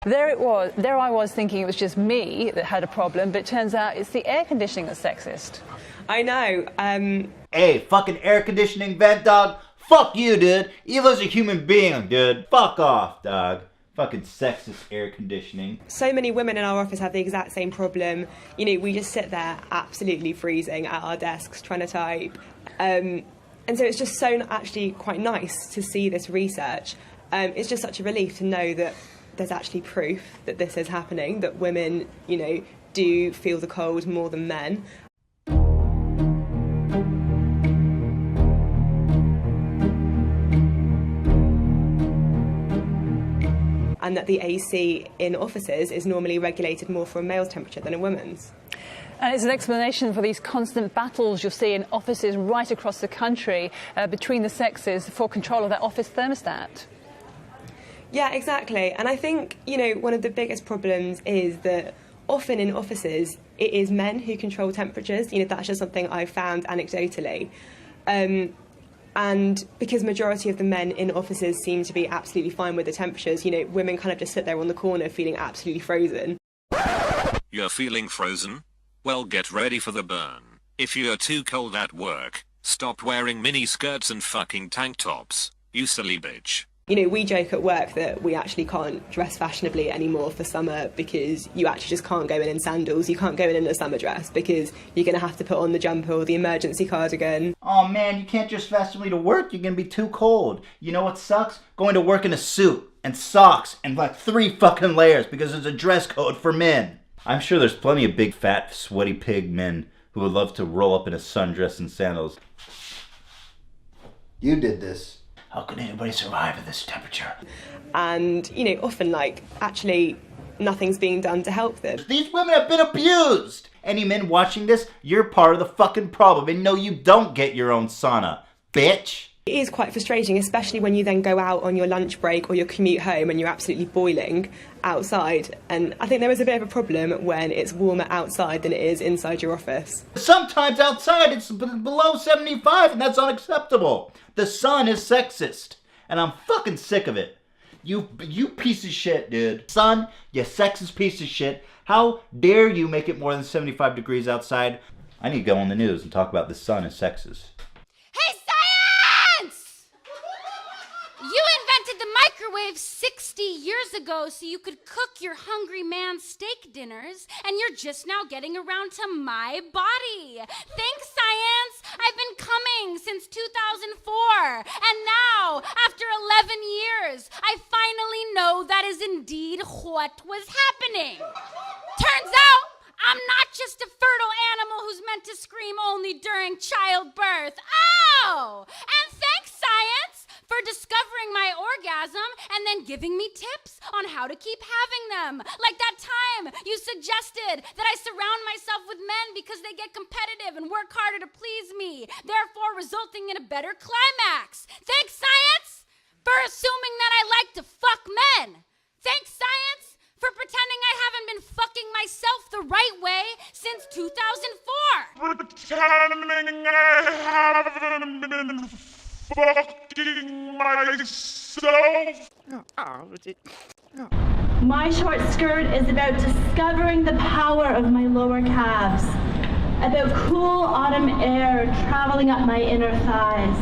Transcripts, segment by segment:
There it was. There I was thinking it was just me that had a problem, but it turns out it's the air conditioning that's sexist. I know. Hey, fucking air conditioning vent, dog. Fuck you, dude. Eva's a human being, dude. Fuck off, dog. Fucking sexist air conditioning. So many women in our office have the exact same problem. You know, we just sit there absolutely freezing at our desks trying to type. And so it's just so actually quite nice to see this research. It's just such a relief to know that there's actually proof that this is happening, that women, you know, do feel the cold more than men. And that the AC in offices is normally regulated more for a male's temperature than a woman's. And it's an explanation for these constant battles you'll see in offices right across the country between the sexes for control of that office thermostat. Yeah, exactly. And I think, you know, one of the biggest problems is that often in offices, it is men who control temperatures. You know, that's just something I've found anecdotally. And because majority of the men in offices seem to be absolutely fine with the temperatures, you know, women kind of just sit there on the corner feeling absolutely frozen. You're feeling frozen? Well, get ready for the burn. If you're too cold at work, stop wearing mini skirts and fucking tank tops, you silly bitch. You know, we joke at work that we actually can't dress fashionably anymore for summer because you actually just can't go in sandals. You can't go in a summer dress because you're going to have to put on the jumper or the emergency cardigan. Oh man, you can't dress fashionably to work. You're gonna be too cold. You know what sucks? Going to work in a suit and socks and like 3 fucking layers because there's a dress code for men. I'm sure there's plenty of big, fat, sweaty pig men who would love to roll up in a sundress and sandals. You did this. How can anybody survive at this temperature? And, you know, often, like, actually, nothing's being done to help them. These women have been abused! Any men watching this, you're part of the fucking problem. And no, you don't get your own sauna, bitch. It is quite frustrating, especially when you then go out on your lunch break or your commute home and you're absolutely boiling outside. And I think there is a bit of a problem when it's warmer outside than it is inside your office. Sometimes outside it's below 75 and that's unacceptable. The sun is sexist. And I'm fucking sick of it. You piece of shit, dude. Sun, you sexist piece of shit. How dare you make it more than 75 degrees outside? I need to go on the news and talk about the sun is sexist. Hey, science! You invented the microwave 60 years ago so you could cook your hungry man's steak dinners, and you're just now getting around to my body. Thanks, science! I've been coming since 2004, and now, after 11 years, I finally know that is indeed what was happening. Turns out, I'm not just a fertile animal who's meant to scream only during childbirth. Oh! And thanks, science, for discovering my orgasm and then giving me tips on how to keep having them. Like that time you suggested that I surround myself with men because they get competitive and work harder to please me, therefore resulting in a better climax. Thanks, science, for assuming that I like to fuck men. Thanks, science, for pretending I haven't been fucking myself the right way since 2004. Pretending I haven't been fucking myself. My short skirt is about discovering the power of my lower calves, about cool autumn air traveling up my inner thighs,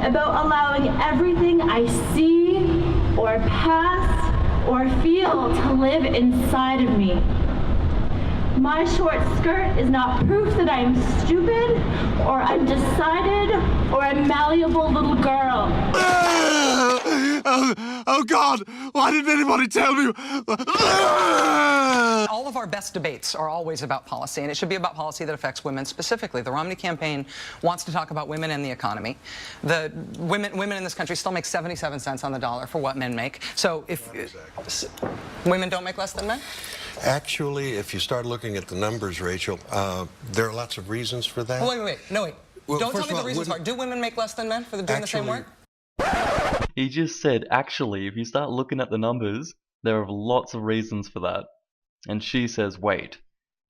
about allowing everything I see or pass or feel to live inside of me. My short skirt is not proof that I am stupid or undecided or a malleable little girl. Oh God, why didn't anybody tell me? All of our best debates are always about policy, and it should be about policy that affects women specifically. The Romney campaign wants to talk about women and the economy. The women in this country still make 77 cents on the dollar for what men make. So if women don't make less than men? Actually, if you start looking at the numbers, Rachel, there are lots of reasons for that. Oh, wait. Well, Don't tell first me of the all, reasons are. Do women make less than men for doing the same work? He just said, actually, if you start looking at the numbers, there are lots of reasons for that. And she says, wait,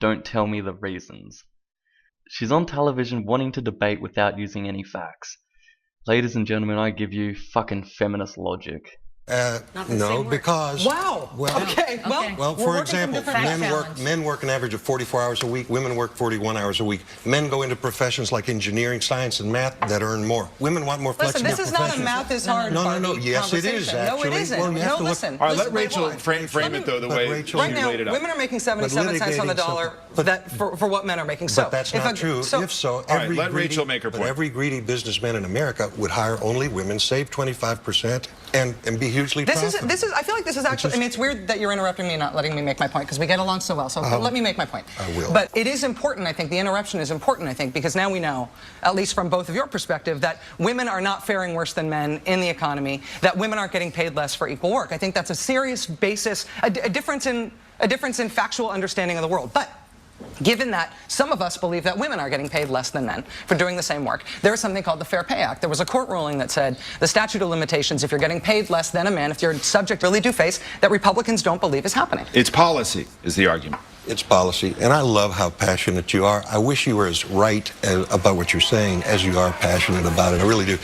don't tell me the reasons. She's on television wanting to debate without using any facts. Ladies and gentlemen, I give you fucking feminist logic. No, because... Wow. Well, Okay. Well, we're for working example, from different men work an average of 44 hours a week. Women work 41 hours a week. Men go into professions like engineering, science, and math that earn more. Women want more flexible Listen, this is not a professions. math is hard. No. Yes, it is, conversation. actually. No, it isn't. Well, you have to look- listen. All right, let listen, Rachel wait, hold on. frame it, though, the way Rachel, you Right now, laid it out. women are making 77 cents on the dollar for what men are making. So, But that's not true. If so, All right, let Rachel make her point. Every greedy businessman in America would hire only women, save 25%, and be hugely profitable. This is. I feel like this is actually. I mean, it's weird that you're interrupting me and not letting me make my point because we get along so well. So let me make my point. I will. But it is important. I think the interruption is important. I think because now we know, at least from both of your perspective, that women are not faring worse than men in the economy. That women aren't getting paid less for equal work. I think that's a serious basis, a difference in factual understanding of the world. But given that some of us believe that women are getting paid less than men for doing the same work, there is something called the Fair Pay Act. There was a court ruling that said the statute of limitations, if you're getting paid less than a man, if you're subject, really do face, that Republicans don't believe is happening. It's policy, is the argument. It's policy, and I love how passionate you are. I wish you were as right about what you're saying as you are passionate about it. I really do.